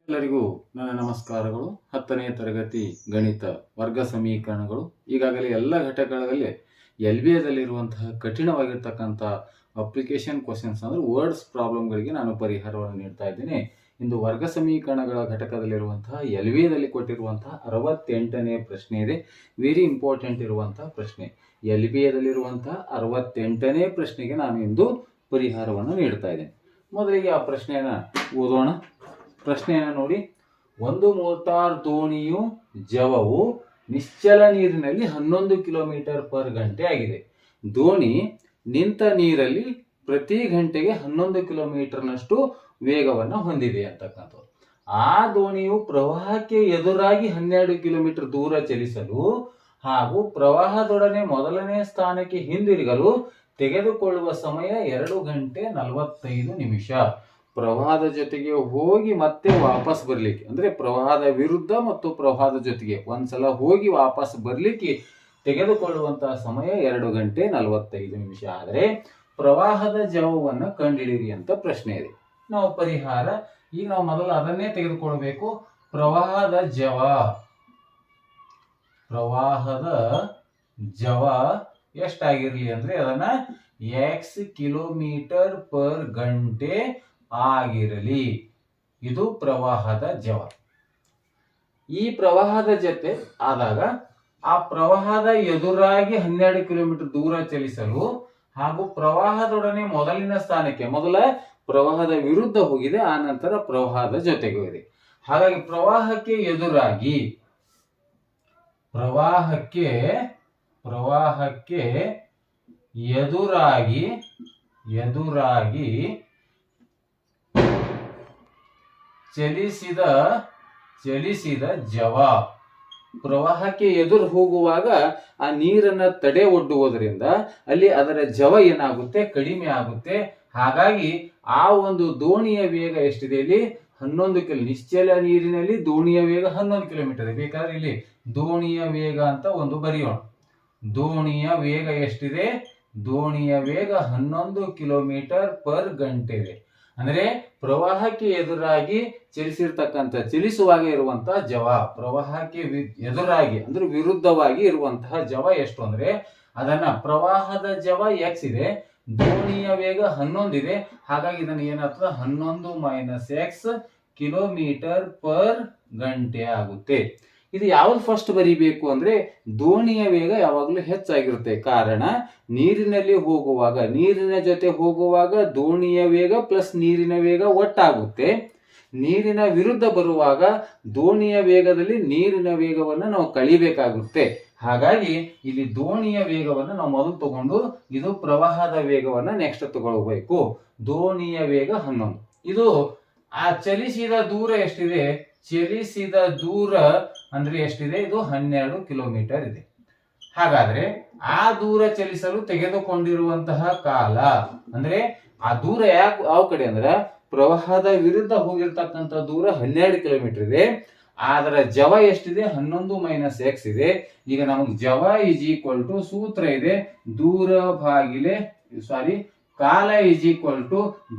ಎಲ್ಲರಿಗೂ ನನ್ನ ನಮಸ್ಕಾರಗಳು. 10ನೇ ತರಗತಿ ಗಣಿತ ವರ್ಗ ಸಮೀಕರಣಗಳು ಈಗಾಗಲೇ ಎಲ್ಲ ಘಟಕಗಳಲ್ಲಿ LBAದಲ್ಲಿರುವಂತಹ ಕಠಿಣವಾಗಿರ್ತಕ್ಕಂಥ ಅಪ್ಲಿಕೇಶನ್ ಕ್ವಶನ್ಸ್ ಅಂದರೆ ವರ್ಡ್ಸ್ ಪ್ರಾಬ್ಲಮ್ಗಳಿಗೆ ನಾನು ಪರಿಹಾರವನ್ನು ನೀಡ್ತಾ ಇದ್ದೇನೆ. ಇಂದು ವರ್ಗ ಸಮೀಕರಣಗಳ ಘಟಕದಲ್ಲಿರುವಂತಹ LBAದಲ್ಲಿ ಕೊಟ್ಟಿರುವಂತಹ 68ನೇ ಪ್ರಶ್ನೆ ಇದೆ. ವೆರಿ ಇಂಪಾರ್ಟೆಂಟ್ ಇರುವಂತಹ ಪ್ರಶ್ನೆ. LBAದಲ್ಲಿರುವಂತಹ 68ನೇ ಪ್ರಶ್ನೆಗೆ ನಾನು ಇಂದು ಪರಿಹಾರವನ್ನು ನೀಡ್ತಾ ಇದ್ದೇನೆ. ಮೊದಲಿಗೆ ಆ ಪ್ರಶ್ನೆಯನ್ನು ಓದೋಣ. ಪ್ರಶ್ನೆಯನ್ನು ನೋಡಿ. ಒಂದು ಮೋಟಾರ್ ದೋಣಿಯು ಜವವು ನಿಶ್ಚಲ ನೀರಿನಲ್ಲಿ 11 ಕಿಲೋಮೀಟರ್ ಪರ್ ಗಂಟೆ ಆಗಿದೆ. ದೋಣಿ ನಿಂತ ನೀರಲ್ಲಿ ಪ್ರತಿ ಗಂಟೆಗೆ 11 ಕಿಲೋಮೀಟರ್ನಷ್ಟು ವೇಗವನ್ನು ಹೊಂದಿದೆ ಅಂತಕ್ಕಂಥದ್ದು. ಆ ದೋಣಿಯು ಪ್ರವಾಹಕ್ಕೆ ಎದುರಾಗಿ 12 ಕಿಲೋಮೀಟರ್ ದೂರ ಚಲಿಸಲು ಹಾಗೂ ಪ್ರವಾಹದೊಡನೆ ಮೊದಲನೇ ಸ್ಥಾನಕ್ಕೆ ಹಿಂದಿರುಗಲು ತೆಗೆದುಕೊಳ್ಳುವ ಸಮಯ 2 ಗಂಟೆ 45 ನಿಮಿಷ. ಪ್ರವಾಹದ ಜೊತೆಗೆ ಹೋಗಿ ಮತ್ತೆ ವಾಪಸ್ ಬರ್ಲಿಕ್ಕೆ ಅಂದ್ರೆ ಪ್ರವಾಹದ ವಿರುದ್ಧ ಮತ್ತು ಪ್ರವಾಹದ ಜೊತೆಗೆ ಒಂದ್ಸಲ ಹೋಗಿ ವಾಪಸ್ ಬರ್ಲಿಕ್ಕೆ ತೆಗೆದುಕೊಳ್ಳುವಂತಹ ಸಮಯ 2 ಗಂಟೆ 45 ನಿಮಿಷ. ಆದರೆ ಪ್ರವಾಹದ ಜವವನ್ನು ಕಂಡುಹಿಡಿಯಿರಿ ಅಂತ ಪ್ರಶ್ನೆ ಇದೆ. ನಾವು ಪರಿಹಾರ ಈಗ ನಾವು ಮೊದಲು ಅದನ್ನೇ ತೆಗೆದುಕೊಳ್ಬೇಕು. ಪ್ರವಾಹದ ಜವ ಎಷ್ಟಾಗಿರ್ಲಿ ಅಂದ್ರೆ ಅದನ್ನ x ಕಿಲೋಮೀಟರ್ ಪರ್ ಗಂಟೆ ಆಗಿರಲಿ. ಇದು ಪ್ರವಾಹದ ಜವ. ಈ ಪ್ರವಾಹದ ಜೊತೆ ಆದಾಗ ಆ ಪ್ರವಾಹದ ಎದುರಾಗಿ 12 ಕಿಲೋಮೀಟರ್ ದೂರ ಚಲಿಸಲು ಹಾಗೂ ಪ್ರವಾಹದೊಡನೆ ಮೊದಲಿನ ಸ್ಥಾನಕ್ಕೆ, ಮೊದಲ ಪ್ರವಾಹದ ವಿರುದ್ಧ ಹೋಗಿದೆ, ಆ ನಂತರ ಪ್ರವಾಹದ ಜೊತೆಗೆ ಹೋಗಿದೆ. ಹಾಗಾಗಿ ಪ್ರವಾಹಕ್ಕೆ ಎದುರಾಗಿ ಚಲಿಸಿದ ಜವ ಪ್ರವಾಹಕ್ಕೆ ಎದುರು ಹೋಗುವಾಗ ಆ ನೀರನ್ನ ತಡೆ ಒಡ್ಡುವುದರಿಂದ ಅಲ್ಲಿ ಅದರ ಜವ ಏನಾಗುತ್ತೆ, ಕಡಿಮೆ ಆಗುತ್ತೆ. ಹಾಗಾಗಿ ಆ ಒಂದು ದೋಣಿಯ ವೇಗ ಎಷ್ಟಿದೆ, ಇಲ್ಲಿ 11 ಕಿಲೋ. ನಿಶ್ಚಲ ನೀರಿನಲ್ಲಿ ದೋಣಿಯ ವೇಗ 11 ಕಿಲೋಮೀಟರ್. ಬೇಕಾದ್ರೆ ಇಲ್ಲಿ ದೋಣಿಯ ವೇಗ ಅಂತ ಒಂದು ಬರೆಯೋಣ. ದೋಣಿಯ ವೇಗ ಎಷ್ಟಿದೆ? ದೋಣಿಯ ವೇಗ 11 ಕಿಲೋಮೀಟರ್ ಪರ್ ಗಂಟೆ ಇದೆ. ಅಂದ್ರೆ ಪ್ರವಾಹಕ್ಕೆ ಎದುರಾಗಿ ಚಲಿಸುವಾಗ ಇರುವಂತಹ ಜವ, ಪ್ರವಾಹಕ್ಕೆ ಎದುರಾಗಿ ಅಂದ್ರೆ ವಿರುದ್ಧವಾಗಿ ಇರುವಂತಹ ಜವ ಎಷ್ಟು ಅಂದ್ರೆ ಅದನ್ನ ಪ್ರವಾಹದ ಜವ x ಇದೆ, ದೋಣಿಯ ವೇಗ 11 ಇದೆ. ಹಾಗಾಗಿ ಇದನ್ನ ಏನಾಗ್ತದೆ, 11 - x ಕಿಲೋಮೀಟರ್ ಪರ್ ಗಂಟೆ ಆಗುತ್ತೆ. ಇದು ಯಾವ್ದು ಫಸ್ಟ್ ಬರಿಬೇಕು ಅಂದ್ರೆ ದೋಣಿಯ ವೇಗ ಯಾವಾಗಲೂ ಹೆಚ್ಚಾಗಿರುತ್ತೆ. ಕಾರಣ ನೀರಿನಲ್ಲಿ ಹೋಗುವಾಗ, ನೀರಿನ ಜೊತೆ ಹೋಗುವಾಗ ದೋಣಿಯ ವೇಗ ಪ್ಲಸ್ ನೀರಿನ ವೇಗ ಒಟ್ಟಾಗುತ್ತೆ. ನೀರಿನ ವಿರುದ್ಧ ಬರುವಾಗ ದೋಣಿಯ ವೇಗದಲ್ಲಿ ನೀರಿನ ವೇಗವನ್ನು ನಾವು ಕಳಿಬೇಕಾಗುತ್ತೆ. ಹಾಗಾಗಿ ಇಲ್ಲಿ ದೋಣಿಯ ವೇಗವನ್ನು ನಾವು ಮೊದಲು ತಗೊಂಡು ಇದು ಪ್ರವಾಹದ ವೇಗವನ್ನ ನೆಕ್ಸ್ಟ್ ತಗೊಳ್ಬೇಕು. ದೋಣಿಯ ವೇಗ 11. ಇದು ಆ ಚಲಿಸಿದ ದೂರ ಎಷ್ಟಿದೆ? ಚಲಿಸಿದ ದೂರ ಅಂದ್ರೆ ಎಷ್ಟಿದೆ? ಇದು 12 ಕಿಲೋಮೀಟರ್ ಇದೆ. ಹಾಗಾದ್ರೆ ಆ ದೂರ ಚಲಿಸಲು ತೆಗೆದುಕೊಂಡಿರುವಂತಹ ಕಾಲ ಅಂದ್ರೆ ಆ ದೂರ ಯಾವ ಕಡೆ ಅಂದ್ರೆ ಪ್ರವಾಹದ ವಿರುದ್ಧ ಹೋಗಿರ್ತಕ್ಕಂಥ ದೂರ 12 ಕಿಲೋಮೀಟರ್ ಇದೆ. ಅದರ ಜವ ಎಷ್ಟಿದೆ? 11 - x ಇದೆ. ಈಗ ನಮಗೆ ಜವ = ಸೂತ್ರ ಇದೆ, ಕಾಲ =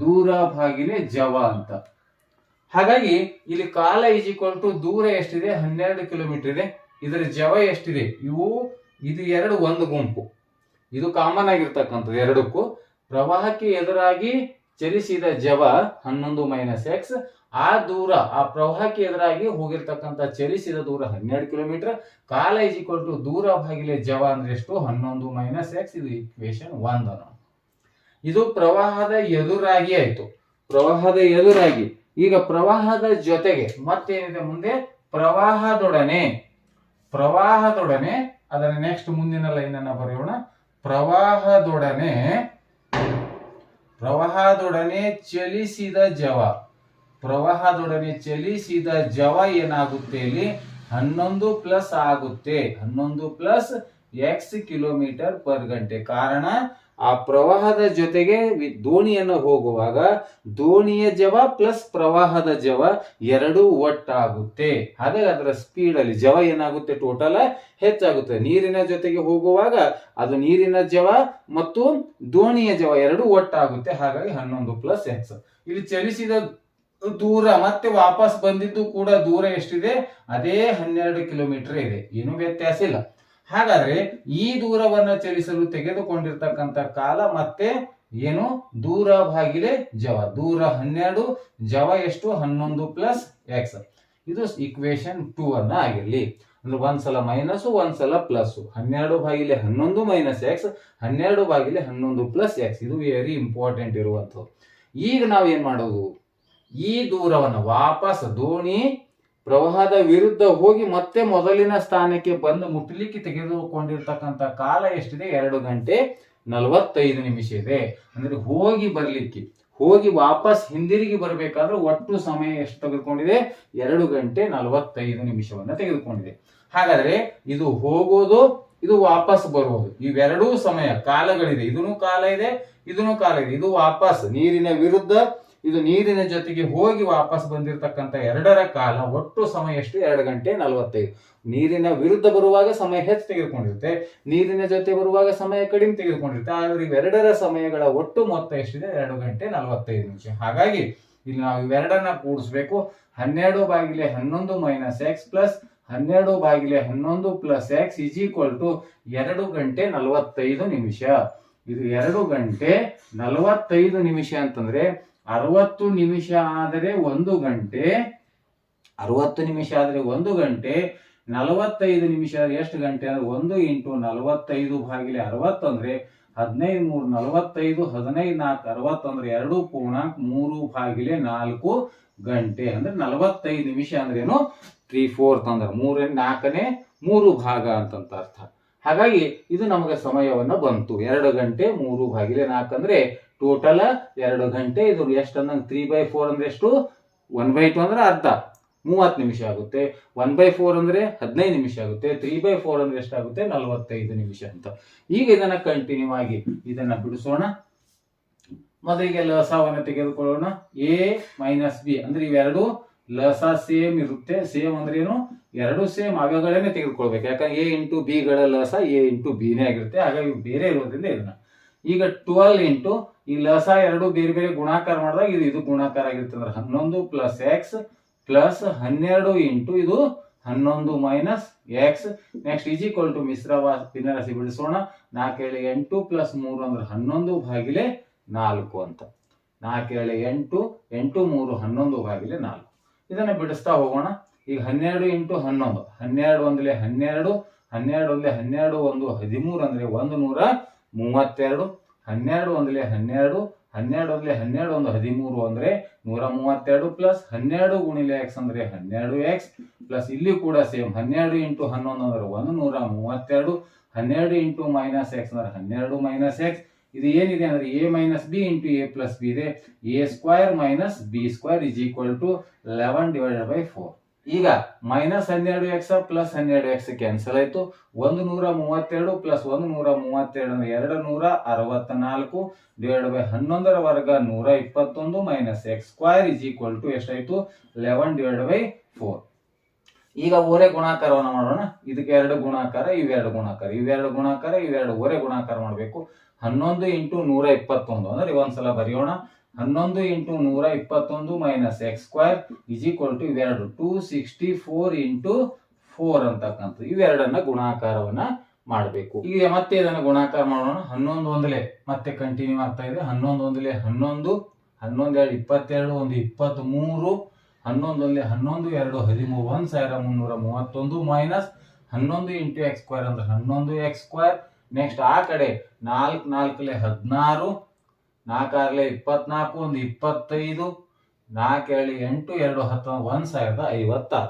ದೂರ ಭಾಗಿಲೆ ಜವ ಅಂತ. ಹಾಗಾಗಿ ಇಲ್ಲಿ ಕಾಲ ದೂರ ಎಷ್ಟಿದೆ? 12 ಕಿಲೋಮೀಟರ್ ಇದೆ. ಇದರ ಜವ ಎಷ್ಟಿದೆ? ಇದು ಎರಡು ಒಂದು ಗುಂಪು. ಇದು ಕಾಮನ್ ಆಗಿರ್ತಕ್ಕಂಥದ್ದು ಎರಡಕ್ಕೂ. ಪ್ರವಾಹಕ್ಕೆ ಎದುರಾಗಿ ಚಲಿಸಿದ ಜವ 11 - x. ಆ ದೂರ, ಆ ಪ್ರವಾಹಕ್ಕೆ ಎದುರಾಗಿ ಹೋಗಿರ್ತಕ್ಕಂಥ ಚಲಿಸಿದ ದೂರ 12 ಕಿಲೋಮೀಟರ್. ಕಾಲ = ದೂರ ಭಾಗಿಲೆ ಜವ ಅಂದ್ರೆ ಎಷ್ಟು? 11 - x. ಇದು ಇಕ್ವೇಶನ್ 1. ಇದು ಪ್ರವಾಹದ ಎದುರಾಗಿ ಆಯ್ತು. ಪ್ರವಾಹದ ಎದುರಾಗಿ. ಈಗ ಪ್ರವಾಹದ ಜೊತೆಗೆ ಮತ್ತೇನಿದೆ ಮುಂದೆ? ಪ್ರವಾಹದೊಡನೆ ಅದರ ನೆಕ್ಸ್ಟ್ ಮುಂದಿನ ಲೈನ್ ಅನ್ನ ಬರೆಯೋಣ. ಪ್ರವಾಹದೊಡನೆ ಚಲಿಸಿದ ಜವ ಏನಾಗುತ್ತೆ? ಇಲ್ಲಿ 11 ಪ್ಲಸ್ ಆಗುತ್ತೆ. 11 + x ಕಿಲೋಮೀಟರ್ ಪರ್ ಗಂಟೆ. ಕಾರಣ ಆ ಪ್ರವಾಹದ ಜೊತೆಗೆ ದೋಣಿಯನ್ನು ಹೋಗುವಾಗ ದೋಣಿಯ ಜವ ಪ್ಲಸ್ ಪ್ರವಾಹದ ಜವ ಎರಡೂ ಒಟ್ಟಾಗುತ್ತೆ. ಹಾಗಾಗಿ ಅದರ ಸ್ಪೀಡ್ ಅಲ್ಲಿ ಜವ ಏನಾಗುತ್ತೆ? ಟೋಟಲ್ ಹೆಚ್ಚಾಗುತ್ತೆ. ನೀರಿನ ಜೊತೆಗೆ ಹೋಗುವಾಗ ಅದು ನೀರಿನ ಜವ ಮತ್ತು ದೋಣಿಯ ಜವ ಎರಡೂ ಒಟ್ಟಾಗುತ್ತೆ. ಹಾಗಾಗಿ 11 + x. ಇಲ್ಲಿ ಚಲಿಸಿದ ದೂರ ಮತ್ತೆ ವಾಪಸ್ ಬಂದಿದ್ದು ಕೂಡ ದೂರ ಎಷ್ಟಿದೆ, ಅದೇ 12 ಕಿಲೋಮೀಟರ್ ಇದೆ, ಏನು ವ್ಯತ್ಯಾಸ ಇಲ್ಲ. ಹಾಗಾದ್ರೆ ಈ ದೂರವನ್ನ ಚಲಿಸಲು ತೆಗೆದುಕೊಂಡಿರ್ತಕ್ಕಂಥ ಕಾಲ ಮತ್ತೆ ಏನು, ದೂರ ಭಾಗಿಲೆ ಜವ. ದೂರ 12, ಜವ ಎಷ್ಟು, 11 ಪ್ಲಸ್ ಎಕ್ಸ್. ಇದು ಇಕ್ವೇಶನ್ 2 ಅನ್ನ ಆಗಿರ್ಲಿ. ಅಂದ್ರೆ ಒಂದ್ಸಲ ಮೈನಸ್ ಒಂದ್ಸಲ ಪ್ಲಸ್. 12 ಭಾಗಿಲೆ 11 ಮೈನಸ್ ಎಕ್ಸ್, 12 ಭಾಗಿಲೆ 11 ಪ್ಲಸ್ ಎಕ್ಸ್. ಇದು ವೆರಿ ಇಂಪಾರ್ಟೆಂಟ್ ಇರುವಂಥದ್ದು. ಈಗ ನಾವ್ ಏನ್ ಮಾಡೋದು, ಈ ದೂರವನ್ನು ವಾಪಸ್ ದೋಣಿ ಪ್ರವಾಹದ ವಿರುದ್ಧ ಹೋಗಿ ಮತ್ತೆ ಮೊದಲಿನ ಸ್ಥಾನಕ್ಕೆ ಬಂದು ಮುಟ್ಟಲಿಕ್ಕೆ ತೆಗೆದುಕೊಂಡಿರ್ತಕ್ಕಂಥ ಕಾಲ ಎಷ್ಟಿದೆ, 2 ಗಂಟೆ 45 ನಿಮಿಷ ಇದೆ. ಅಂದ್ರೆ ಹೋಗಿ ಬರ್ಲಿಕ್ಕೆ, ಹೋಗಿ ವಾಪಸ್ ಹಿಂದಿರುಗಿ ಬರಬೇಕಾದ್ರೆ ಒಟ್ಟು ಸಮಯ ಎಷ್ಟು ತೆಗೆದುಕೊಂಡಿದೆ, 2 ಗಂಟೆ 45 ನಿಮಿಷವನ್ನ ತೆಗೆದುಕೊಂಡಿದೆ. ಹಾಗಾದ್ರೆ ಇದು ಹೋಗೋದು, ಇದು ವಾಪಸ್ ಬರುವುದು, ಇವೆರಡೂ ಸಮಯ ಕಾಲಗಳಿದೆ. ಇದನ್ನು ಕಾಲ ಇದೆ, ಇದನ್ನು ಕಾಲ ಇದೆ. ಇದು ವಾಪಸ್ ನೀರಿನ ವಿರುದ್ಧ, ಇದು ನೀರಿನ ಜೊತೆಗೆ ಹೋಗಿ ವಾಪಸ್ ಬಂದಿರತಕ್ಕಂಥ ಎರಡರ ಕಾಲ ಒಟ್ಟು ಸಮಯ ಎಷ್ಟು, 2 ಗಂಟೆ 45. ನೀರಿನ ವಿರುದ್ಧ ಬರುವಾಗ ಸಮಯ ಹೆಚ್ಚು ತೆಗೆದುಕೊಂಡಿರುತ್ತೆ, ನೀರಿನ ಜೊತೆ ಬರುವಾಗ ಸಮಯ ಕಡಿಮೆ ತೆಗೆದುಕೊಂಡಿರುತ್ತೆ. ಆದ್ರೆ ಇವೆರಡರ ಸಮಯಗಳ ಒಟ್ಟು ಮೊತ್ತ ಎಷ್ಟಿದೆ, 2 ಗಂಟೆ 45 ನಿಮಿಷ. ಹಾಗಾಗಿ ಇಲ್ಲಿ ನಾವು ಇವೆರಡನ್ನ ಕೂಡಿಸ್ಬೇಕು. 12 ಭಾಗಿಲೆ 11 ಮೈನಸ್ ಎಕ್ಸ್ ಪ್ಲಸ್ 12 ಭಾಗಿಲೆ 11 plus X is equal to 2 ಗಂಟೆ 45 ನಿಮಿಷ. ಇದು 2 ಗಂಟೆ 45 ನಿಮಿಷ ಅಂತಂದ್ರೆ 60 ನಿಮಿಷ ಆದರೆ 1 ಗಂಟೆ, 60 ನಿಮಿಷ ಆದ್ರೆ 1 ಗಂಟೆ, 45 ನಿಮಿಷ ಆದ್ರೆ ಎಷ್ಟು ಗಂಟೆ ಅಂದ್ರೆ 1 ಇಂಟು 45 ಭಾಗಿಲೆ 60 ಅಂದ್ರೆ 15 3 45, 15 4 60 ಅಂದ್ರೆ 2.3 ಭಾಗಿಲೆ 4 ಗಂಟೆ. ಅಂದ್ರೆ 45 ನಿಮಿಷ ಅಂದ್ರೆ ಏನು, 3/4 ಅಂದ್ರೆ 4ನೇ 3 ಭಾಗ ಅಂತಂತ ಅರ್ಥ. ಹಾಗಾಗಿ ಇದು ನಮಗೆ ಸಮಯವನ್ನ ಬಂತು. 2 ಗಂಟೆ 3 ಭಾಗಿಲೆ 4 ಅಂದ್ರೆ ಟೋಟಲ್ 2 ಗಂಟೆ. ಇದು ಎಷ್ಟು ಅಂದ್ರೆ 3/4 ಅಂದ್ರೆ ಎಷ್ಟು, 1/2 ಅಂದ್ರೆ ಅರ್ಧ, 30 ನಿಮಿಷ ಆಗುತ್ತೆ. 1/4 ಅಂದ್ರೆ 15 ನಿಮಿಷ ಆಗುತ್ತೆ. 3/4 ಅಂದ್ರೆ ಎಷ್ಟಾಗುತ್ತೆ, 45 ನಿಮಿಷ ಅಂತ. ಈಗ ಇದನ್ನ ಕಂಟಿನ್ಯೂ ಆಗಿ ಇದನ್ನ ಬಿಡಿಸೋಣ. ಮೊದಲಿಗೆ ಲಸವನ್ನ ತೆಗೆದುಕೊಳ್ಳೋಣ. ಎ ಮೈನಸ್ ಬಿ ಅಂದ್ರೆ ಇವೆರಡು ಲಸ ಸೇಮ್ ಇರುತ್ತೆ. ಸೇಮ್ ಅಂದ್ರೆ ಏನು, ಎರಡು ಸೇಮ್ ಅವಯವಗಳನ್ನೇ ತೆಗೆದುಕೊಳ್ಬೇಕು. ಯಾಕಂದ್ರೆ ಎ ಇಂಟು ಬಿ ಗಳ ಲಸ ಎ ಇಂಟು ಬಿನೇ ಆಗಿರುತ್ತೆ. ಹಾಗಾಗಿ ಬೇರೆ ಇರೋದ್ರಿಂದ ಇದನ್ನ ಈಗ 12 ಇಂಟು ಈ ಲಸ ಎರಡು ಬೇರೆ ಬೇರೆ ಗುಣಾಕಾರ ಮಾಡಿದಾಗ ಇದು ಗುಣಾಕಾರ ಆಗಿರುತ್ತೆ. ಅಂದ್ರೆ 11 ಪ್ಲಸ್ ಎಕ್ಸ್ ಪ್ಲಸ್ 12 ಇಂಟು ಇದು 11 minus x. Next is equal to ಭಿನ್ನರಾಶಿ ಬಿಡಿಸೋಣ. 4 7 8 ಪ್ಲಸ್ 3 ಅಂದ್ರೆ 11 ಭಾಗಿಲೆ 4 ಅಂತ. 4 7 8 8 3 11 ಭಾಗಿಲೆ 4. ಇದನ್ನ ಬಿಡಿಸ್ತಾ ಹೋಗೋಣ. ಈಗ 12 ಇಂಟು 11, 12 ಒಂದಲೇ 12, 12 ಒಂದಲೇ 12 1 13 ಅಂದ್ರೆ 132, 12 ಒಂದಲೇ 12, 12 ಒಂದಲೇ 12 1 13 ಅಂದ್ರೆ 132 ಪ್ಲಸ್ 12 ಗುಣಿಲೆ ಎಕ್ಸ್ ಅಂದ್ರೆ 12x ಪ್ಲಸ್ ಇಲ್ಲಿ ಕೂಡ ಸೇಮ್ 12 ಇಂಟು 11 ಅಂದ್ರೆ 132, 12 ಇಂಟು ಮೈನಸ್ ಎಕ್ಸ್ ಅಂದ್ರೆ 12 ಮೈನಸ್ ಎಕ್ಸ್. ಇದು ಏನಿದೆ ಅಂದ್ರೆ a minus b into a plus b ಇದೆ. A square minus b square is equal to 11/4. ಈಗ minus 12x plus 12x cancel ಆಯ್ತು. 132 ಪ್ಲಸ್ 132 ಅಂದ್ರೆ 264 ಡಿವೈಡ್ ಬೈ 11 ವರ್ಗ 121 minus X square is equal to ಎಷ್ಟಾಯ್ತು, 11/4. ಈಗ ಓರೆ ಗುಣಾಕಾರವನ್ನು ಮಾಡೋಣ. ಇದಕ್ಕೆ 2 ಗುಣಾಕಾರ, ಇವೆರಡು ಗುಣಾಕಾರ, ಇವೆರಡು ಗುಣಾಕಾರ, ಇವೆರಡು ಓರೆ ಗುಣಾಕಾರ ಮಾಡಬೇಕು. 11 ಇಂಟು 121 ಅಂದ್ರೆ ಒಂದ್ಸಲ ಬರೆಯೋಣ. 11 into 121 minus X square is equal to ಇವೆರಡು 264 ಇಂಟು 4 ಅಂತಕ್ಕಂಥ ಇವೆರಡನ್ನ ಗುಣಾಕಾರವನ್ನ ಮಾಡಬೇಕು. ಈಗ ಮತ್ತೆ ಇದನ್ನ ಗುಣಾಕಾರ ಮಾಡೋಣ. 11 ಒಂದಲೇ ಮತ್ತೆ ಕಂಟಿನ್ಯೂ ಆಗ್ತಾ ಇದೆ. 11 ಒಂದಲೇ 11, 11 2 22 1 23, 11 ಒಂದಲೇ 11 2 13, 1331 ಮೈನಸ್ 11 ಇಂಟು ಎಕ್ಸ್ ಸ್ಕ್ವೈರ್ ಅಂದ್ರೆ 11x ಸ್ಕ್ವೈರ್. ನೆಕ್ಸ್ಟ್ ಆ ಕಡೆ 4 4 16, 4 6 24 1 25, 4 7 8 2 10 1056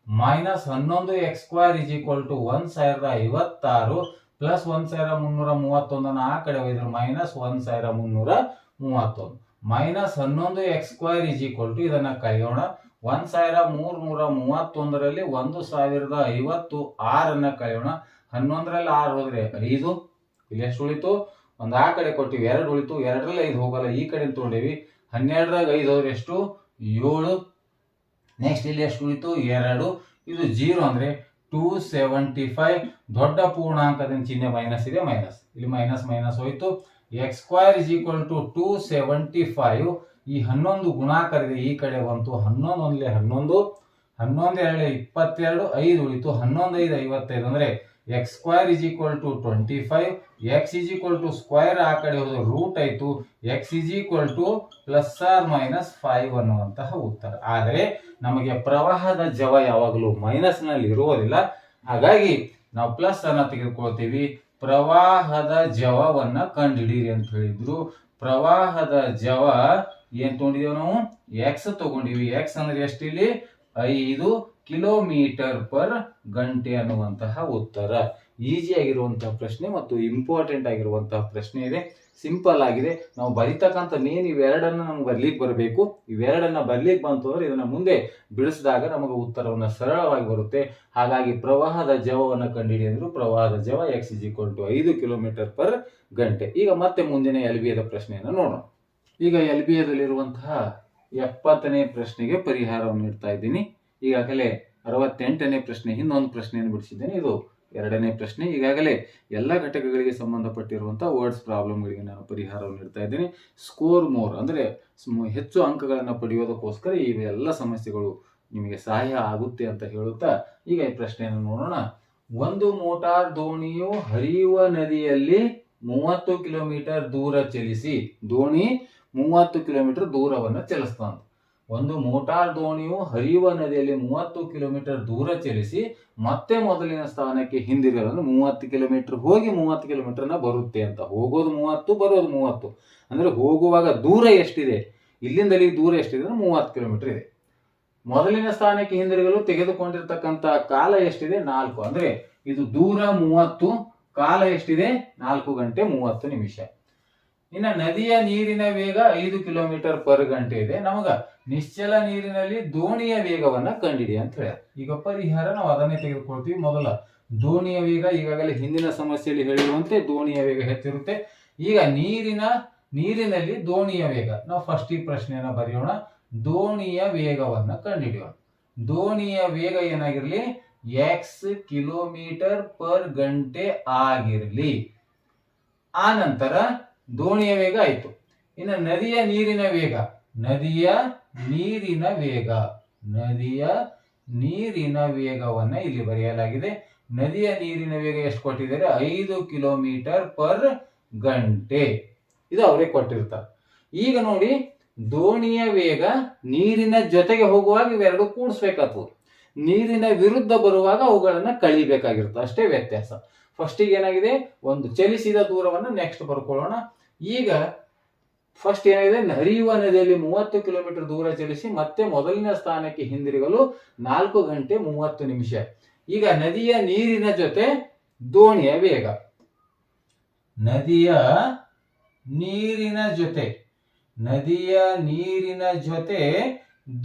minus 11x square is equal to 1056 plus 1331 ಆ ಕಡೆ ಹೋಯ್ದ್ರೆ minus 1331 minus 11x square is equal to ಇದನ್ನ ಕಳೆಯೋಣ. 1331ರಲ್ಲಿ 1056 ಅನ್ನ ಕಳೆಯೋಣ. 11ರಲ್ಲಿ 6 ಹೋದ್ರೆ 5, ಇಲ್ಲಿ ಎಷ್ಟು ಉಳಿತು, ಒಂದು ಆ ಕಡೆ ಕೊಟ್ಟಿವಿ 2 ಉಳಿತು, 2ರಲ್ಲಿ 5 ಹೋಗಲ್ಲ, ಈ ಕಡೆ ತಗೊಂಡೇವಿ. 12ರಾಗ 5 ಹೋದ್ರೆ ಎಷ್ಟು, 7. ನೆಕ್ಸ್ಟ್ ಇಲ್ಲಿ ಎಷ್ಟು ಉಳಿತು, 2. ಇದು 0 ಅಂದ್ರೆ 275. ದೊಡ್ಡ ಪೂರ್ಣಾಂಕದ ಚಿಹ್ನೆ ಮೈನಸ್ ಇದೆ, ಮೈನಸ್ ಇಲ್ಲಿ ಮೈನಸ್ ಮೈನಸ್ ಹೋಯ್ತು. X square is equal to 275 ಈ 11 ಗುಣಾಕಾರ ಇದೆ, ಈ ಕಡೆ ಬಂತು 11 ಒಂದ್ಲೆ 11, 11 ಎರಡಲೆ 22, 5 ಉಳಿತು, 11 5 55 ಅಂದ್ರೆ x square is equal to 25, x is equal to square ಆ ಕಡೆ ಹೋದ್ರೆ ರೂಟ್ ಆಯ್ತು, x is equal to plus or minus 5 ಅನ್ನುವಂತಹ ಉತ್ತರ. ಆದರೆ ನಮಗೆ ಪ್ರವಾಹದ ಜವ ಯಾವಾಗಲೂ ಮೈನಸ್ ನಲ್ಲಿ ಇರುವುದಿಲ್ಲ, ಹಾಗಾಗಿ ನಾವು ಪ್ಲಸ್ ಅನ್ನ ತೆಗೆದುಕೊಳ್ತೀವಿ. ಪ್ರವಾಹದ ಜವವನ್ನ ಕಂಡುಹಿಡೀರಿ ಅಂತ ಹೇಳಿದ್ರು. ಪ್ರವಾಹದ ಜವ ಏನ್ ತಗೊಂಡಿದೀವಿ ನಾವು, ಎಕ್ಸ್ ತಗೊಂಡಿವಿ. ಎಕ್ಸ್ ಅಂದ್ರೆ ಎಷ್ಟಿಲ್ಲಿ 5 ಕಿಲೋಮೀಟರ್ ಪರ್ ಗಂಟೆ ಅನ್ನುವಂತಹ ಉತ್ತರ. ಈಸಿ ಆಗಿರುವಂತಹ ಪ್ರಶ್ನೆ ಮತ್ತು ಇಂಪಾರ್ಟೆಂಟ್ ಆಗಿರುವಂತಹ ಪ್ರಶ್ನೆ ಇದೆ. ಸಿಂಪಲ್ ಆಗಿದೆ. ನಾವು ಬರಿತಕ್ಕಂಥ ಮೇನ್ ಇವೆರಡನ್ನ ನಮ್ಗೆ ಬರ್ಲಿಕ್ಕೆ ಬರಬೇಕು. ಇವೆರಡನ್ನ ಬರ್ಲಿಕ್ಕೆ ಬಂತು ಅಂದ್ರೆ ಇದನ್ನ ಮುಂದೆ ಬಿಡಿಸಿದಾಗ ನಮಗೆ ಉತ್ತರವನ್ನ ಸರಳವಾಗಿ ಬರುತ್ತೆ. ಹಾಗಾಗಿ ಪ್ರವಾಹದ ಜವವನ್ನು ಕಂಡುಹಿಡಿದ್ರು. ಪ್ರವಾಹದ ಜವ x is equal to 5 kilometre per ಗಂಟೆ. ಈಗ ಮತ್ತೆ ಮುಂದಿನ LBAದ ಪ್ರಶ್ನೆಯನ್ನು ನೋಡೋಣ. ಈಗ LBAದಲ್ಲಿರುವಂತಹ 70ನೇ ಪ್ರಶ್ನೆಗೆ ಪರಿಹಾರವನ್ನು ನೀಡ್ತಾ ಇದ್ದೀನಿ. ಈಗಾಗಲೇ 68ನೇ ಪ್ರಶ್ನೆ ಇನ್ನೊಂದು ಪ್ರಶ್ನೆಯನ್ನು ಬಿಡಿಸಿದ್ದೇನೆ. ಇದು 2ನೇ ಪ್ರಶ್ನೆ. ಈಗಾಗಲೇ ಎಲ್ಲ ಘಟಕಗಳಿಗೆ ಸಂಬಂಧಪಟ್ಟಿರುವಂತಹ ವರ್ಡ್ಸ್ ಪ್ರಾಬ್ಲಮ್ಗಳಿಗೆ ನಾನು ಪರಿಹಾರವನ್ನು ನೀಡ್ತಾ ಇದ್ದೀನಿ. ಸ್ಕೋರ್ ಮೋರ್ ಅಂದ್ರೆ ಹೆಚ್ಚು ಅಂಕಗಳನ್ನು ಪಡೆಯೋದಕ್ಕೋಸ್ಕರ ಈ ಎಲ್ಲ ಸಮಸ್ಯೆಗಳು ನಿಮಗೆ ಸಹಾಯ ಆಗುತ್ತೆ ಅಂತ ಹೇಳುತ್ತಾ ಈಗ ಈ ಪ್ರಶ್ನೆಯನ್ನು ನೋಡೋಣ. ಒಂದು ಮೋಟಾರ್ ದೋಣಿಯು ಹರಿಯುವ ನದಿಯಲ್ಲಿ 30 ಕಿಲೋಮೀಟರ್ ದೂರ ಚಲಿಸಿ, ದೋಣಿ 30 ಕಿಲೋಮೀಟರ್ ದೂರವನ್ನು ಚಲಿಸ್ತಾನೆ. ಒಂದು ಮೋಟಾರ್ ದೋಣಿಯು ಹರಿಯುವ ನದಿಯಲ್ಲಿ 30 ಕಿಲೋಮೀಟರ್ ದೂರ ಚಲಿಸಿ ಮತ್ತೆ ಮೊದಲಿನ ಸ್ಥಾನಕ್ಕೆ ಹಿಂದಿರುಗಲು 30 ಕಿಲೋಮೀಟರ್ ಹೋಗಿ 30 ಕಿಲೋಮೀಟರ್ನ ಬರುತ್ತೆ ಅಂತ. ಹೋಗೋದು 30 ಬರೋದು 30 ಅಂದ್ರೆ ಹೋಗುವಾಗ ದೂರ ಎಷ್ಟಿದೆ, ಇಲ್ಲಿಂದ ಅಲ್ಲಿ ದೂರ ಎಷ್ಟಿದೆ ಅಂದ್ರೆ 30 ಕಿಲೋಮೀಟರ್ ಇದೆ. ಮೊದಲಿನ ಸ್ಥಾನಕ್ಕೆ ಹಿಂದಿರುಗಲು ತೆಗೆದುಕೊಂಡಿರ್ತಕ್ಕಂಥ ಕಾಲ ಎಷ್ಟಿದೆ 4 ಅಂದ್ರೆ ಇದು ದೂರ 30, ಕಾಲ ಎಷ್ಟಿದೆ 4 ಗಂಟೆ 30 ನಿಮಿಷ. ಇನ್ನು ನದಿಯ ನೀರಿನ ವೇಗ 5 ಕಿಲೋಮೀಟರ್ ಪರ್ ಗಂಟೆ ಇದೆ. ನಮಗ ನಿಶ್ಚಲ ನೀರಿನಲ್ಲಿ ದೋಣಿಯ ವೇಗವನ್ನ ಕಂಡಿಡಿ ಅಂತ ಹೇಳ. ಈಗ ಪರಿಹಾರ ನಾವು ಅದನ್ನೇ ತೆಗೆದುಕೊಳ್ತೀವಿ. ಮೊದಲ ದೋಣಿಯ ವೇಗ ಈಗಾಗಲೇ ಹಿಂದಿನ ಸಮಸ್ಯೆಯಲ್ಲಿ ಹೇಳಿರುವಂತೆ ದೋಣಿಯ ವೇಗ ಹೆಚ್ಚಿರುತ್ತೆ. ಈಗ ನೀರಿನಲ್ಲಿ ದೋಣಿಯ ವೇಗ ನಾವು ಫಸ್ಟ್ ಈ ಪ್ರಶ್ನೆಯನ್ನ ಬರೆಯೋಣ. ದೋಣಿಯ ವೇಗವನ್ನ ಕಂಡುಹಿಡಿಯೋಣ. ದೋಣಿಯ ವೇಗ ಏನಾಗಿರ್ಲಿ x ಕಿಲೋಮೀಟರ್ ಪರ್ ಗಂಟೆ ಆಗಿರಲಿ. ಆ ನಂತರ ದೋಣಿಯ ವೇಗ ಆಯ್ತು. ಇನ್ನು ನದಿಯ ನೀರಿನ ವೇಗವನ್ನ ಇಲ್ಲಿ ಬರೆಯಲಾಗಿದೆ. ನದಿಯ ನೀರಿನ ವೇಗ ಎಷ್ಟು ಕೊಟ್ಟಿದ್ದಾರೆ 5 ಕಿಲೋಮೀಟರ್ ಪರ್ ಗಂಟೆ. ಇದು ಅವರೇ ಕೊಟ್ಟಿರ್ತಾರೆ. ಈಗ ನೋಡಿ ದೋಣಿಯ ವೇಗ ನೀರಿನ ಜೊತೆಗೆ ಹೋಗುವಾಗ ಇವೆರಡು ಕೂಡಿಸ್ಬೇಕಾಗ್ತದೆ. ನೀರಿನ ವಿರುದ್ಧ ಬರುವಾಗ ಅವುಗಳನ್ನ ಕಳಿಬೇಕಾಗಿರುತ್ತೆ, ಅಷ್ಟೇ ವ್ಯತ್ಯಾಸ. ಫಸ್ಟಿಗೆ ಏನಾಗಿದೆ ಒಂದು ಚಲಿಸಿದ ದೂರವನ್ನು ನೆಕ್ಸ್ಟ್ ಬರ್ಕೊಳ್ಳೋಣ. ಈಗ ಫಸ್ಟ್ ಏನಾಗಿದೆ ಹರಿಯುವ ನದಿಯಲ್ಲಿ 30 ಕಿಲೋಮೀಟರ್ ದೂರ ಚಲಿಸಿ ಮತ್ತೆ ಮೊದಲಿನ ಸ್ಥಾನಕ್ಕೆ ಹಿಂದಿರುಗಲು 4 ಗಂಟೆ 30 ನಿಮಿಷ. ಈಗ ನದಿಯ ನೀರಿನ ಜೊತೆ ದೋಣಿಯ ವೇಗ, ನದಿಯ ನೀರಿನ ಜೊತೆ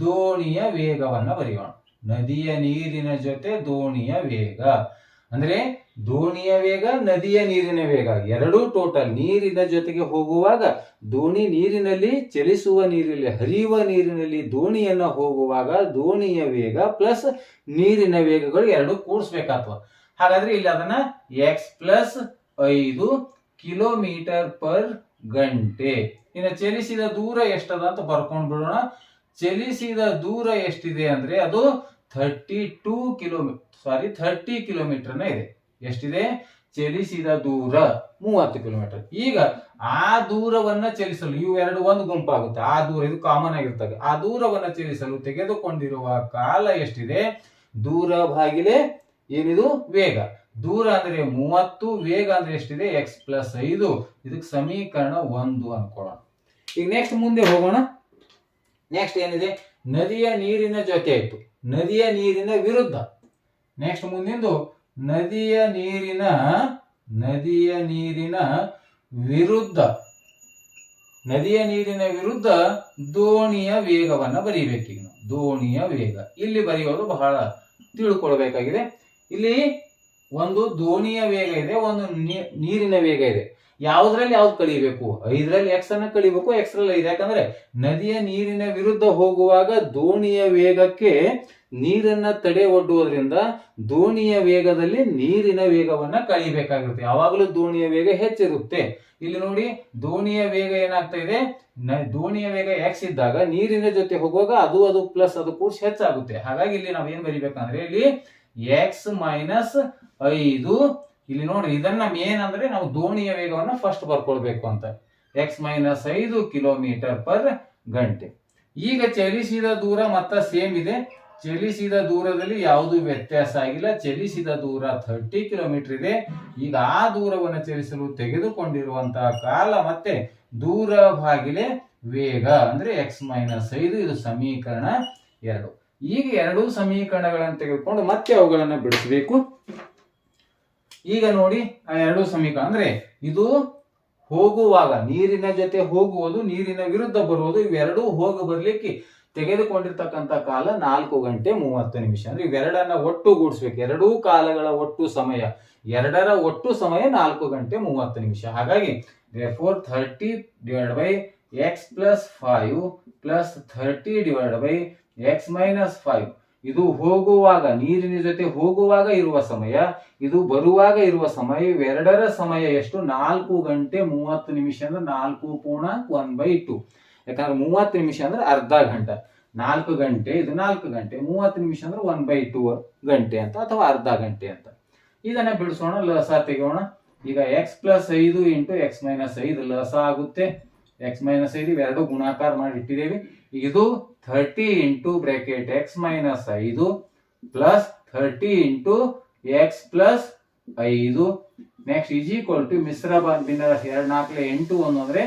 ದೋಣಿಯ ವೇಗವನ್ನ ಬರೆಯೋಣ. ನದಿಯ ನೀರಿನ ಜೊತೆ ದೋಣಿಯ ವೇಗ ಅಂದ್ರೆ ದೋಣಿಯ ವೇಗ ನದಿಯ ನೀರಿನ ವೇಗ ಎರಡೂ ಟೋಟಲ್. ನೀರಿನ ಜೊತೆಗೆ ಹೋಗುವಾಗ ದೋಣಿ ನೀರಿನಲ್ಲಿ ಚಲಿಸುವ ನೀರಿನಲ್ಲಿ ಹರಿಯುವ ನೀರಿನಲ್ಲಿ ದೋಣಿಯನ್ನ ಹೋಗುವಾಗ ದೋಣಿಯ ವೇಗ ಪ್ಲಸ್ ನೀರಿನ ವೇಗಗಳು ಎರಡು ಕೂಡಿಸ್ಬೇಕಾಗ್ತವ. ಹಾಗಾದ್ರೆ ಇಲ್ಲಿ ಅದನ್ನ x ಪ್ಲಸ್ 5 ಕಿಲೋಮೀಟರ್ ಪರ್ ಗಂಟೆ. ಇನ್ನು ಚಲಿಸಿದ ದೂರ ಎಷ್ಟದ ಅಂತ ಬರ್ಕೊಂಡ್ ಬಿಡೋಣ. ಚಲಿಸಿದ ದೂರ ಎಷ್ಟಿದೆ ಅಂದ್ರೆ ಅದು 30 ಕಿಲೋಮೀಟರ್ನ ಇದೆ. ಎಷ್ಟಿದೆ ಚಲಿಸಿದ ದೂರ 30 ಕಿಲೋಮೀಟರ್. ಈಗ ಆ ದೂರವನ್ನ ಚಲಿಸಲು ಇವೆರಡು ಒಂದು ಗುಂಪಾಗುತ್ತೆ. ಆ ದೂರ ಇದು ಕಾಮನ್ ಆಗಿರ್ತದೆ. ಆ ದೂರವನ್ನ ಚಲಿಸಲು ತೆಗೆದುಕೊಂಡಿರುವ ಕಾಲ ಎಷ್ಟಿದೆ ದೂರ ಭಾಗಿಲೆ ಏನಿದು ವೇಗ. ದೂರ ಅಂದ್ರೆ 30, ವೇಗ ಅಂದ್ರೆ ಎಷ್ಟಿದೆ x ಪ್ಲಸ್ 5. ಇದಕ್ಕೆ ಸಮೀಕರಣ 1 ಅನ್ಕೊಳ್ಳೋಣ. ಈಗ ನೆಕ್ಸ್ಟ್ ಮುಂದೆ ಹೋಗೋಣ. ನೆಕ್ಸ್ಟ್ ಏನಿದೆ ನದಿಯ ನೀರಿನ ಜೊತೆ ಆಯ್ತು, ನದಿಯ ನೀರಿನ ವಿರುದ್ಧ. ನೆಕ್ಸ್ಟ್ ಮುಂದಿಂದು ನದಿಯ ನೀರಿನ ವಿರುದ್ಧ ದೋಣಿಯ ವೇಗವನ್ನ ಬರೀಬೇಕೀಗ ನಾವು. ದೋಣಿಯ ವೇಗ ಇಲ್ಲಿ ಬರೆಯೋದು ಬಹಳ ತಿಳ್ಕೊಳ್ಬೇಕಾಗಿದೆ. ಇಲ್ಲಿ ಒಂದು ದೋಣಿಯ ವೇಗ ಇದೆ, ಒಂದು ನೀರಿನ ವೇಗ ಇದೆ. ಯಾವ್ದ್ರಲ್ಲಿ ಯಾವ್ದು ಕಳಿಬೇಕು 5ರಲ್ಲಿ x ಅನ್ನ ಕಳಿಬೇಕು, x ರಲ್ಲಿ 5. ಯಾಕಂದ್ರೆ ನದಿಯ ನೀರಿನ ವಿರುದ್ಧ ಹೋಗುವಾಗ ದೋಣಿಯ ವೇಗಕ್ಕೆ ನೀರನ್ನ ತಡೆ ಒಡ್ಡುವುದರಿಂದ ದೋಣಿಯ ವೇಗದಲ್ಲಿ ನೀರಿನ ವೇಗವನ್ನ ಕಳಿಬೇಕಾಗಿರುತ್ತೆ. ಯಾವಾಗಲೂ ದೋಣಿಯ ವೇಗ ಹೆಚ್ಚಿರುತ್ತೆ. ಇಲ್ಲಿ ನೋಡಿ, ದೋಣಿಯ ವೇಗ ಏನಾಗ್ತಾ ಇದೆ, ದೋಣಿಯ ವೇಗ x ಇದ್ದಾಗ ನೀರಿನ ಜೊತೆ ಹೋಗುವಾಗ ಅದು ಪ್ಲಸ್ ಅದು ಕೂಡಿಸಿ ಹೆಚ್ಚಾಗುತ್ತೆ. ಹಾಗಾಗಿ ಇಲ್ಲಿ ನಾವ್ ಏನ್ ಬರಿಬೇಕಂದ್ರೆ, ಇಲ್ಲಿ x ಮೈನಸ್ 5. ಇಲ್ಲಿ ನೋಡ್ರಿ, ಇದನ್ನ ಮೇನ್ ಅಂದ್ರೆ ನಾವು ದೋಣಿಯ ವೇಗವನ್ನ ಫಸ್ಟ್ ಬರ್ಕೊಳ್ಬೇಕು ಅಂತ. x ಮೈನಸ್ 5 ಕಿಲೋಮೀಟರ್ ಪರ್ ಗಂಟೆ. ಈಗ ಚಲಿಸಿದ ದೂರ ಮತ್ತ ಸೇಮ್ ಇದೆ. ಚಲಿಸಿದ ದೂರದಲ್ಲಿ ಯಾವುದು ವ್ಯತ್ಯಾಸ ಆಗಿಲ್ಲ. ಚಲಿಸಿದ ದೂರ 30 ಕಿಲೋಮೀಟರ್ ಇದೆ. ಈಗ ಆ ದೂರವನ್ನು ಚಲಿಸಲು ತೆಗೆದುಕೊಂಡಿರುವಂತಹ ಕಾಲ ಮತ್ತೆ ದೂರ ಭಾಗಿಲೆ ವೇಗ ಅಂದ್ರೆ x ಮೈನಸ್ 5. ಇದು ಸಮೀಕರಣ 2. ಈಗ ಎರಡೂ ಸಮೀಕರಣಗಳನ್ನು ತೆಗೆದುಕೊಂಡು ಮತ್ತೆ ಅವುಗಳನ್ನ ಬಿಡಿಸಬೇಕು. ಈಗ ನೋಡಿ, ಆ ಎರಡೂ ಸಮೀಕರಣ ಅಂದ್ರೆ ಇದು ಹೋಗುವಾಗ ನೀರಿನ ಜೊತೆ ಹೋಗುವುದು, ನೀರಿನ ವಿರುದ್ಧ ಬರುವುದು, ಇವೆರಡೂ ಹೋಗಿ ಬರ್ಲಿಕ್ಕೆ ತೆಗೆದುಕೊಂಡಿರ್ತಕ್ಕಂಥ ಕಾಲ 4 ಗಂಟೆ 30 ನಿಮಿಷ. ಅಂದ್ರೆ ಇವೆರಡನ್ನ ಒಟ್ಟುಗೂಡಿಸ್ಬೇಕು. ಎರಡೂ ಕಾಲಗಳ ಒಟ್ಟು ಸಮಯ, ಎರಡರ ಒಟ್ಟು ಸಮಯ 4 ಗಂಟೆ 30 ನಿಮಿಷ. ಹಾಗಾಗಿ therefore 30 divided by x plus 5 plus 30 divided by x minus 5. ಇದು ಹೋಗುವಾಗ, ನೀರಿನ ಜೊತೆ ಹೋಗುವಾಗ ಇರುವ ಸಮಯ, ಇದು ಬರುವಾಗ ಇರುವ ಸಮಯ, ಇವೆರಡರ ಸಮಯ ಎಷ್ಟು? 4 ಗಂಟೆ 30 ನಿಮಿಷ. ಅಂದ್ರೆ 4.1/2. ಯಾಕಂದ್ರೆ 30 ನಿಮಿಷ ಅಂದ್ರೆ ಅರ್ಧ ಗಂಟೆ. 4 ಗಂಟೆ ಇದು 4 ಗಂಟೆ, 30 ನಿಮಿಷ ಅಂದ್ರೆ 1/2 ಗಂಟೆ ಅಂತ, ಅಥವಾ ಅರ್ಧ ಗಂಟೆ ಅಂತ. ಇದನ್ನ ಬಿಡಿಸೋಣ, ಲಸ ತೆಗೆಯೋಣ. ಈಗ x plus 5 into x minus 5 ಲಸ ಆಗುತ್ತೆ. x ಮೈನಸ್ 5 ಇವೆರಡು ಗುಣಾಕಾರ ಮಾಡಿ ಇಟ್ಟಿದ್ದೇವೆ. ಇದು 30 into bracket x minus 5 plus 30 into x plus 5. Next is equal to ಮಿಶ್ರ ಭಿನ್ನ 2 4 8 1 ಅಂದ್ರೆ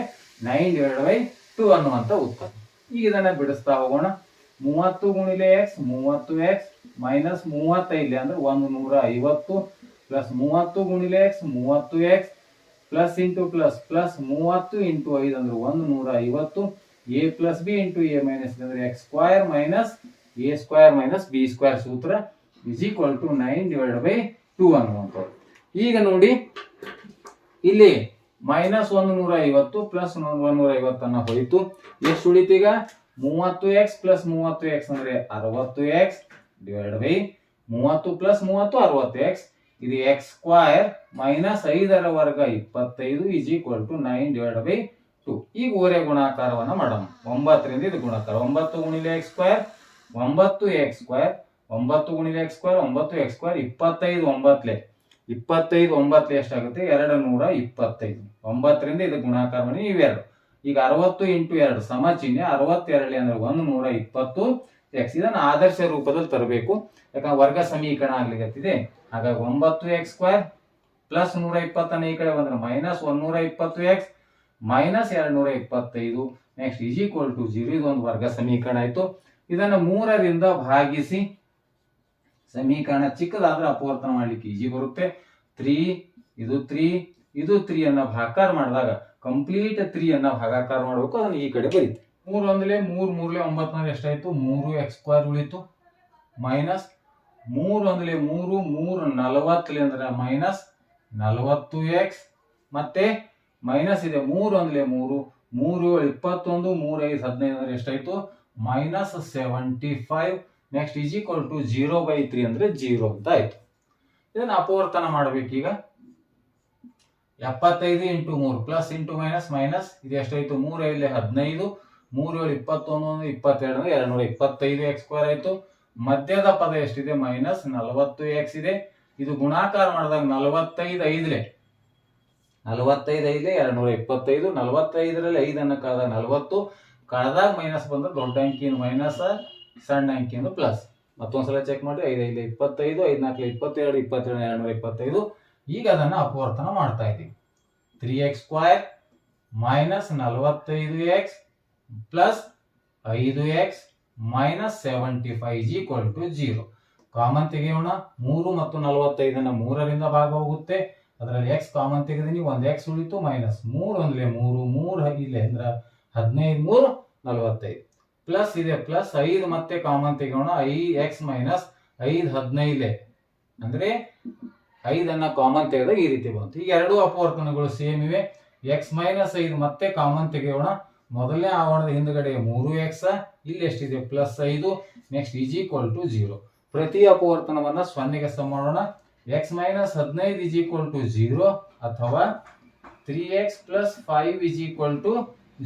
9 divided by 2 ಅನ್ನುವಂತ ಉತ್ತರ. ಈಗ ಇದನ್ನ ಬಿಡಿಸ್ತಾ ಹೋಗೋಣ. 30 ಗುಣಿಲೆ x 30x ಮೈನಸ್ 35 ಅಂದ್ರೆ 150 ಪ್ಲಸ್ 30 ಗುಣಿಲೆ x 30x plus into plus plus 30 into 5 ಅಂದ್ರೆ 150. a plus b into a minus ಅಂದ್ರೆ x square minus a square minus b square ಸೂತ್ರ is equal to 9 divided by 2 ಅನ್ನುವಂಥದ್ದು. ಈಗ ನೋಡಿ, ಇಲ್ಲಿ ಮೈನಸ್ 150 ಪ್ಲಸ್ 150 ಅನ್ನ ಹೋಯಿತು. ಎಷ್ಟು ಉಳಿತು ಈಗ? 30x ಪ್ಲಸ್ 30x ಅಂದ್ರೆ 60x divide by 30 plus 30 60x. ಇದು x ಸ್ಕ್ವೇರ್ ಮೈನಸ್ 5ರ ವರ್ಗ 25 is equal to 9 divided by 2. ಈಗ ಓರೆ ಗುಣಾಕಾರವನ್ನ ಮಾಡೋಣ. 9 ರಿಂದ ಇದು ಗುಣಾಕಾರ. 9 ಗುಣಿಲೆ x square 9x square, 9 ಗುಣಿಲೆ x square 9x square, 25 9 25 9 ಎಷ್ಟಾಗುತ್ತೆ? 225. 9 ರಿಂದ ಇದು ಗುಣಾಕಾರ ಮಾಡಿ ಇವೆರಡು. ಈಗ 60 ಇಂಟು 2 ಸಮ ಚಿಹ್ನೆ, 62 ಅಂದ್ರೆ 120x. ಇದನ್ನು ಆದರ್ಶ ರೂಪದಲ್ಲಿ ತರಬೇಕು, ಯಾಕಂದ್ರೆ ವರ್ಗ ಸಮೀಕರಣ ಆಗ್ಲಿಕ್ಕೆ. ಹಾಗಾಗಿ 9x ಸ್ಕ್ವೇರ್ ಪ್ಲಸ್ 120 ಈ ಕಡೆ ಬಂದ್ರೆ minus 120x minus 225. Next is equal to 0. ಇದೊಂದು ವರ್ಗ ಸಮೀಕರಣ ಆಯ್ತು. ಇದನ್ನ 3 ರಿಂದ ಭಾಗಿಸಿ, ಸಮೀಕರಣ ಚಿಕ್ಕದಾದ್ರೆ ಅಪವರ್ತನ ಮಾಡ್ಲಿಕ್ಕೆ ಈಜಿ ಬರುತ್ತೆ. 3 ಇದು 3 ಇದು 3 ಅನ್ನ ಭಾಗಾಕಾರ ಮಾಡಿದಾಗ ಕಂಪ್ಲೀಟ್ 3 ಅನ್ನ ಭಾಗಾಕಾರ ಮಾಡಬೇಕು. ಅದನ್ನ ಈ ಕಡೆ ಬರೀತಿ. 3 ಒಂದಲೇ 3 3 9 ಎಷ್ಟಾಯ್ತು? 3x ಸ್ಕ್ವೇರ್ ಉಳಿತು. ಮೈನಸ್ 3 ಒಂದಲೇ 3 3 40 ಅಂದ್ರೆ ಮೈನಸ್ 40x. ಮತ್ತೆ ಮೈನಸ್ ಇದೆ 3 ಒಂದಲೇ 3 3 7 21 3 5 15 ಅಂದ್ರೆ ಎಷ್ಟಾಯ್ತು? Minus 75. Next is equal to 0/3 ಅಂದ್ರೆ 0 ಅಂತ ಆಯ್ತು. ಇದನ್ನ ಅಪವರ್ತನ ಮಾಡ್ಬೇಕೀಗ. 75 into 3 plus into minus minus, ಇದು ಎಷ್ಟಾಯ್ತು? 3 5 15 3 7 21 22 ಅಂದ್ರೆ 225x ಸ್ಕ್ವೇರ್ ಆಯ್ತು. ಮಧ್ಯದ ಪದ ಎಷ್ಟಿದೆ? ಮೈನಸ್ 40x ಇದೆ. ಇದು ಗುಣಾಕಾರ ಮಾಡಿದಾಗ 45 5 45 5 225. 45ರಲ್ಲಿ 5 ಕಳೆದಾಗ 40, ಕಳೆದಾಗ ಮೈನಸ್ ಬಂದ್ರೆ ದೊಡ್ಡ ಅಂಕಿಯನ್ನು ಮೈನಸ್, ಸಣ್ಣ ಅಂಕಿಯನ್ನು ಪ್ಲಸ್. ಮತ್ತೊಂದ್ಸಲ ಚೆಕ್ ಮಾಡಿ. 5 5 25 5 4 22 22 225. ಈಗ ಅದನ್ನ ಅಪವರ್ತನ ಮಾಡ್ತಾ ಇದ್ದೀವಿ. 3x square minus 45x plus 5x minus 75 is equal to 0. Common ತೆಗೆಯೋಣ. 3 ಮತ್ತು 45 3 ರಿಂದ ಭಾಗ ಹೋಗುತ್ತೆ. ಅದರಲ್ಲಿ x ಕಾಮನ್ ತೆಗೆದಿನಿ, ಒಂದು x ಉಳಿತು. ಮೈನಸ್ 3 ಒಂದಲೇ 3 3 ಇಲ್ಲೇ ಅಂದ್ರೆ 15 3 45 ಪ್ಲಸ್ ಇದೆ ಪ್ಲಸ್ 5 ಮತ್ತೆ ಕಾಮನ್ ತೆಗೆಯೋಣ. 5x ಮೈನಸ್ 5 15 ಅಂದ್ರೆ 5 ಅನ್ನ ಕಾಮನ್ ತೆಗೆದಾಗ ಈ ರೀತಿ ಬಂತು. ಈಗ ಎರಡೂ ಅಪವರ್ತನಗಳು ಸೇಮ್ ಇವೆ. x ಮೈನಸ್ 5 ಮತ್ತೆ ಕಾಮನ್ ತೆಗೆಯೋಣ. ಮೊದಲನೇ ಆವರಣದ ಹಿಂದ್ಗಡೆ 3x, ಇಲ್ಲಿ ಎಷ್ಟಿದೆ +5. Next is equal to 0. ಪ್ರತಿ ಅಪವರ್ತನವನ್ನ 0ಗೆ ಸಮ ಮಾಡೋಣ. x - 15 ಈಸ್ ಈಕ್ವಲ್ ಟು 0 ಅಥವಾ 3x + 5 ಈಸ್ ಈಕ್ವಲ್ ಟು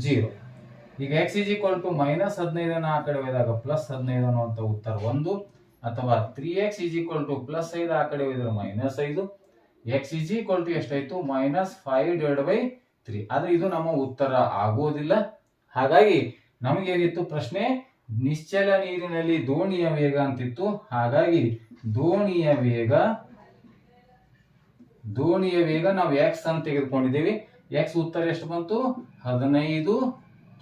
0. ಈಗ x ಈಸ್ ಈಕ್ವಲ್ ಟು -15 ಆ ಕಡೆ ಹೋದಾಗ +15 ಅನ್ನುವಂಥ ಉತ್ತರ 1, ಅಥವಾ 3x ಈಸ್ ಈಕ್ವಲ್ ಟು +5 ಆ ಕಡೆ ಹೋದ್ರೆ -5. x ಈಸ್ ಈಕ್ವಲ್ ಟು ಎಷ್ಟಾಯ್ತು -5/3. ಆದ್ರೆ ಇದು ನಮ್ಮ ಉತ್ತರ ಆಗೋದಿಲ್ಲ. ಹಾಗಾಗಿ ನಮಗೇನಿತ್ತು ಪ್ರಶ್ನೆ, ನಿಶ್ಚಲ ನೀರಿನಲ್ಲಿ ದೋಣಿಯ ವೇಗ ಅಂತಿತ್ತು. ಹಾಗಾಗಿ ದೋಣಿಯ ವೇಗ ನಾವು x ಅಂತ ತೆಗೆದುಕೊಂಡಿದ್ದೀವಿ. x ಉತ್ತರ ಎಷ್ಟು ಬಂತು 15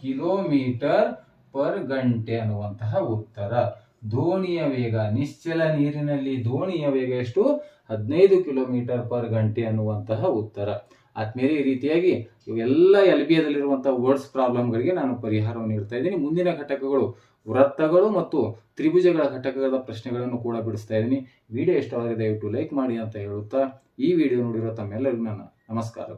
km/ಗಂಟೆ ಅನ್ನುವಂತಹ ಉತ್ತರ. ದೋಣಿಯ ವೇಗ, ನಿಶ್ಚಲ ನೀರಿನಲ್ಲಿ ದೋಣಿಯ ವೇಗ ಎಷ್ಟು 15 km/ಗಂಟೆ ಅನ್ನುವಂತಹ ಉತ್ತರ. ಆದ್ಮೇಲೆ ಈ ರೀತಿಯಾಗಿ ಇವೆಲ್ಲ LBAದಲ್ಲಿರುವಂತಹ ವರ್ಡ್ಸ್ ಪ್ರಾಬ್ಲಮ್ಗಳಿಗೆ ನಾನು ಪರಿಹಾರವನ್ನು ನೀಡ್ತಾ ಇದ್ದೀನಿ. ಮುಂದಿನ ಘಟಕಗಳು ವೃತ್ತಗಳು ಮತ್ತು ತ್ರಿಭುಜಗಳ ಘಟಕಗಳ ಪ್ರಶ್ನೆಗಳನ್ನು ಕೂಡ ಬಿಡಿಸ್ತಾ ಇದ್ದೀನಿ. ವಿಡಿಯೋ ಇಷ್ಟವಾದರೆ ದಯವಿಟ್ಟು ಲೈಕ್ ಮಾಡಿ ಅಂತ ಹೇಳುತ್ತಾ ಈ ವಿಡಿಯೋ ನೋಡಿರೋ ತಮ್ಮೆಲ್ಲರಿಗೂ ನನ್ನ ನಮಸ್ಕಾರ.